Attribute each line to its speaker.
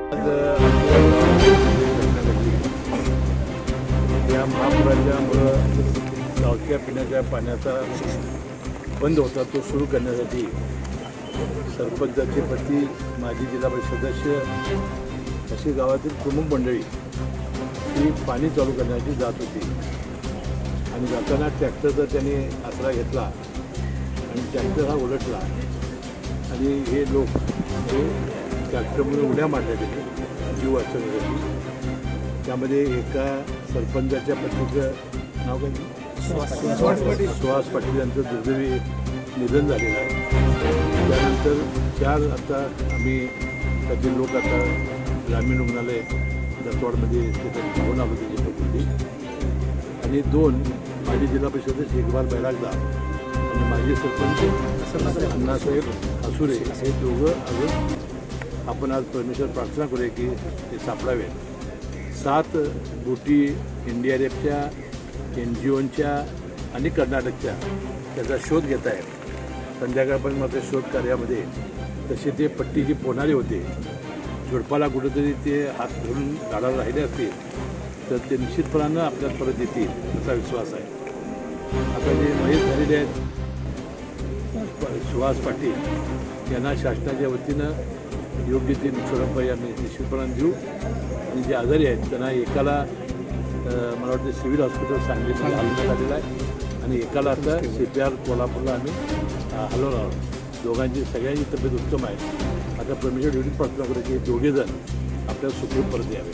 Speaker 1: या महापुराच्यामुळं गावच्या पिण्याच्या पाण्याचा बंद होता तो सुरू करण्यासाठी सरपंचाचे पती माजी जिल्हा परिषद सदस्य अशी गावातील प्रमुख मंडळी ही पाणी चालू करण्यासाठी जात होती आणि जाताना ट्रॅक्टरचा त्यांनी आसरा घेतला आणि ट्रॅक्टर हा उलटला आणि हे लोक हे ट्रॅक्टरमध्ये उड्या मारल्या गेले जीव वाचवण्यासाठी. त्यामध्ये एका सरपंचाच्या पत्नीचं नाव काय सुहास पाटील यांचं दुर्दैवी निधन झालेलं आहे. त्यानंतर 4 आता आम्ही त्यातील लोक आता ग्रामीण रुग्णालय दत्तवाडमध्ये तिथे घेऊन आलो त्याची प्रकृती आणि 2 माजी जिल्हा परिषद इकबाल बैरागदार आणि माजी सरपंच अण्णासाहेब हसुरे हे दोघं अजून आपण आज परमेश्वर प्रार्थना करूया की ते सापडावे. 7 बोटी NDRFच्या NGOच्या आणि कर्नाटकच्या त्याचा शोध घेत आहेत. संध्याकाळपर्यंत मात्र शोध कार्यामध्ये तसे ते पट्टीचे पोहणारे होते. झुडपाला कुठेतरी ते हात धरून झाडाला राहिले असतील तर ते निश्चितपणानं आपल्याला परत येतील असा विश्वास आहे. आता जे मयत झालेले आहेत सुहास पाटील यांना शासनाच्या वतीनं योग्य ते नुकसान आम्ही निश्चितपणाने देऊ आणि जे आजारी आहेत त्यांना एकाला मला वाटतं सिव्हिल हॉस्पिटल सांगलीमध्ये हलवण्यात आलेलं आहे आणि एकाला आता CPR कोल्हापूरला आम्ही हलवणार आहोत. दोघांची सगळ्यांची तब्येत उत्तम आहे. आता परमेश्वर एवढी प्रार्थना करू की 2 जण आपल्याला सुखरूप परत यावे.